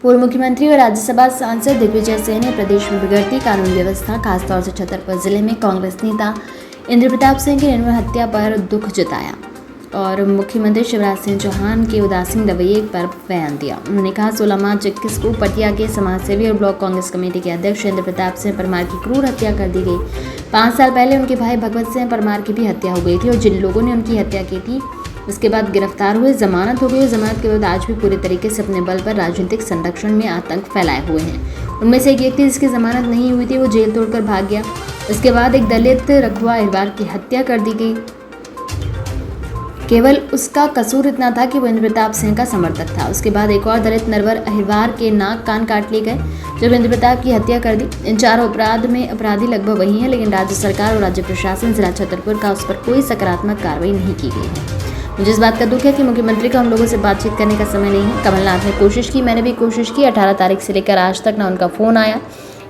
पूर्व मुख्यमंत्री और राज्यसभा सांसद दिग्विजय सिंह ने प्रदेश में बिगड़ती कानून व्यवस्था, खासतौर से छतरपुर जिले में कांग्रेस नेता इंद्र प्रताप सिंह की निर्मम हत्या पर दुख जताया और मुख्यमंत्री शिवराज सिंह चौहान के उदासीन रवैये पर बयान दिया। उन्होंने कहा, 16 मार्च 21 को पटिया के समाजसेवी और ब्लॉक कांग्रेस कमेटी के अध्यक्ष इंद्र प्रताप सिंह परमार की क्रूर हत्या कर दी गई। 5 साल पहले उनके भाई भगवत सिंह परमार की भी हत्या हो गई थी और जिन लोगों ने उनकी हत्या की थी उसके बाद गिरफ्तार हुए, जमानत हो गई और जमानत के बाद आज भी पूरे तरीके से अपने बल पर राजनीतिक संरक्षण में आतंक फैलाए हुए हैं। उनमें से एक व्यक्ति जिसकी जमानत नहीं हुई थी वो जेल तोड़कर भाग गया। उसके बाद एक दलित रखवा अहिरवार की हत्या कर दी गई। केवल उसका कसूर इतना था कि वो इंद्र प्रताप सिंह का समर्थक था। उसके बाद एक और दलित नरवर अहिरवार के नाक कान काट लिए गए जब इंद्र प्रताप की हत्या कर दी। इन चारों अपराध में अपराधी लगभग वही हैं, लेकिन राज्य सरकार और राज्य प्रशासन जिला छतरपुर का उस पर कोई सकारात्मक कार्रवाई नहीं की गई है। मुझे इस बात का दुख है कि मुख्यमंत्री का हम लोगों से बातचीत करने का समय नहीं है। कमलनाथ ने कोशिश की, मैंने भी कोशिश की। 18 तारीख से लेकर आज तक ना उनका फ़ोन आया।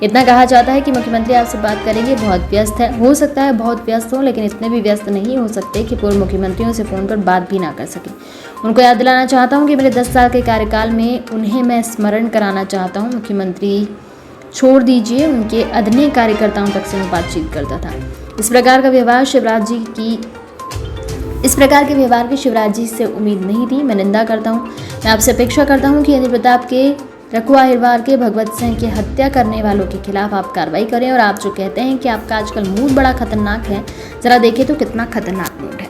इतना कहा जाता है कि मुख्यमंत्री आपसे बात करेंगे, बहुत व्यस्त है। हो सकता है बहुत व्यस्त हो, लेकिन इतने भी व्यस्त नहीं हो सकते कि पूर्व मुख्यमंत्रियों से फ़ोन पर बात भी ना कर सकें। उनको याद दिलाना चाहता हूँ कि मेरे 10 साल के कार्यकाल में उन्हें मैं स्मरण कराना चाहता हूँ। मुख्यमंत्री छोड़ दीजिए, उनके अदनीय कार्यकर्ताओं तक से मैं बातचीत करता था। इस प्रकार के व्यवहार की शिवराज जी से उम्मीद नहीं थी। मैं निंदा करता हूँ। मैं आपसे अपेक्षा करता हूँ कि इंद्र प्रताप के रखवा अहिरवार के भगवत सिंह की हत्या करने वालों के खिलाफ आप कार्रवाई करें। और आप जो कहते हैं कि आपका आजकल मूड बड़ा खतरनाक है, जरा देखें तो कितना खतरनाक मूड है।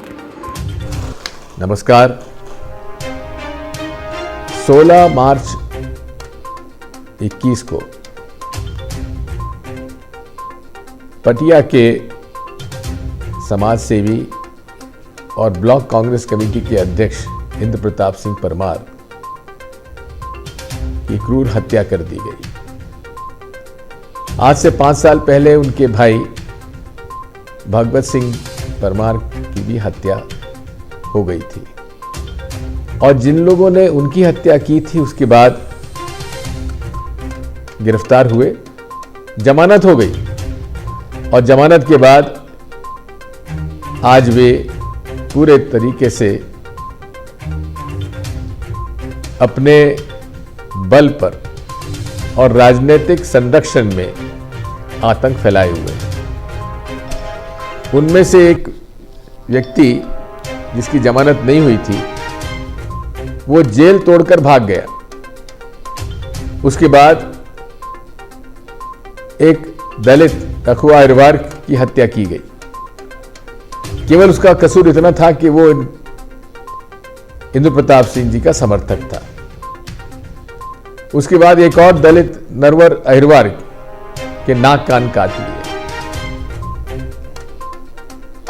नमस्कार। 16 मार्च 21 को पटिया के समाज सेवी और ब्लॉक कांग्रेस कमेटी के अध्यक्ष इंद्र प्रताप सिंह परमार की क्रूर हत्या कर दी गई। आज से 5 साल पहले उनके भाई भगवत सिंह परमार की भी हत्या हो गई थी और जिन लोगों ने उनकी हत्या की थी उसके बाद गिरफ्तार हुए, जमानत हो गई और जमानत के बाद आज वे पूरे तरीके से अपने बल पर और राजनीतिक संरक्षण में आतंक फैलाए हुए हैं। उनमें से एक व्यक्ति जिसकी जमानत नहीं हुई थी वो जेल तोड़कर भाग गया। उसके बाद एक दलित रखवा अहिरवार की हत्या की गई। केवल उसका कसूर इतना था कि वो इंद्र प्रताप सिंह जी का समर्थक था। उसके बाद एक और दलित नरवर अहिरवार के नाक कान काट लिए।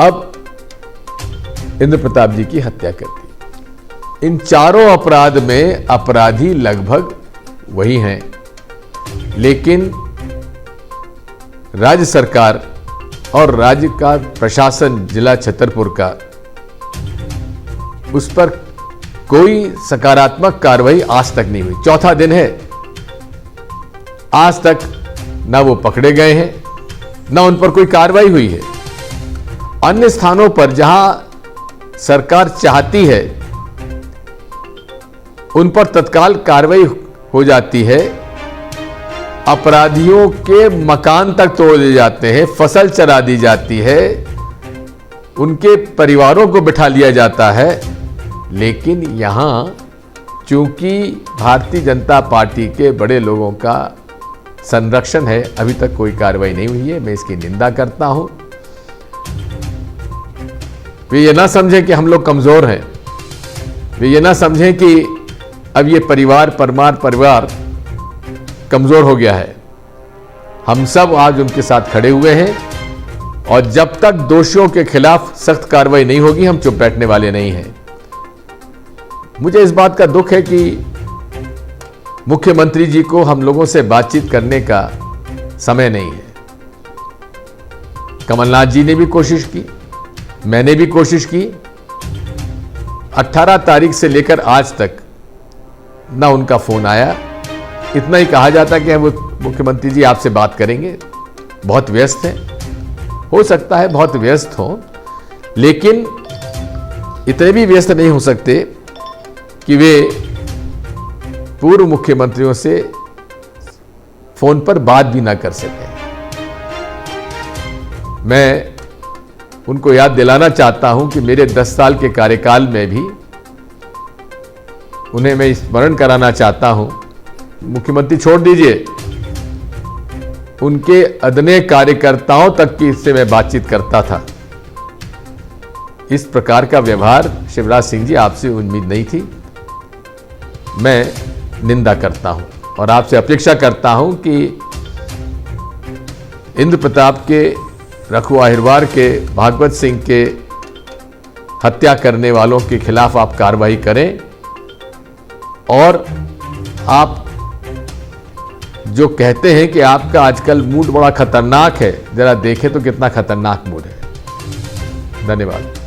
अब इंद्र प्रताप जी की हत्या कर दी। इन चारों अपराध में अपराधी लगभग वही हैं, लेकिन राज्य सरकार और राज्य का प्रशासन जिला छतरपुर का उस पर कोई सकारात्मक कार्रवाई आज तक नहीं हुई। चौथा दिन है, आज तक ना वो पकड़े गए हैं ना उन पर कोई कार्रवाई हुई है। अन्य स्थानों पर जहां सरकार चाहती है उन पर तत्काल कार्रवाई हो जाती है। अपराधियों के मकान तक तोड़ दिए जाते हैं, फसल चरा दी जाती है, उनके परिवारों को बिठा लिया जाता है। लेकिन यहां चूंकि भारतीय जनता पार्टी के बड़े लोगों का संरक्षण है, अभी तक कोई कार्रवाई नहीं हुई है। मैं इसकी निंदा करता हूं। वे ये ना समझें कि हम लोग कमजोर हैं, वे ये ना समझें कि अब ये परमार परिवार कमजोर हो गया है। हम सब आज उनके साथ खड़े हुए हैं और जब तक दोषियों के खिलाफ सख्त कार्रवाई नहीं होगी हम चुप बैठने वाले नहीं हैं। मुझे इस बात का दुख है कि मुख्यमंत्री जी को हम लोगों से बातचीत करने का समय नहीं है। कमलनाथ जी ने भी कोशिश की, मैंने भी कोशिश की। 18 तारीख से लेकर आज तक ना उनका फोन आया। इतना ही कहा जाता कि वो मुख्यमंत्री जी आपसे बात करेंगे, बहुत व्यस्त हैं। हो सकता है बहुत व्यस्त हो, लेकिन इतने भी व्यस्त नहीं हो सकते कि वे पूर्व मुख्यमंत्रियों से फोन पर बात भी ना कर सके। मैं उनको याद दिलाना चाहता हूं कि मेरे 10 साल के कार्यकाल में भी उन्हें मैं स्मरण कराना चाहता हूं, मुख्यमंत्री छोड़ दीजिए, उनके अदने कार्यकर्ताओं तक की इससे मैं बातचीत करता था। इस प्रकार का व्यवहार शिवराज सिंह जी आपसे उम्मीद नहीं थी। मैं निंदा करता हूं और आपसे अपेक्षा करता हूं कि इंद्र प्रताप के, रघु अहिरवार के, भागवत सिंह के हत्या करने वालों के खिलाफ आप कार्रवाई करें और आप जो कहते हैं कि आपका आजकल मूड बड़ा खतरनाक है, जरा देखें तो कितना खतरनाक मूड है। धन्यवाद।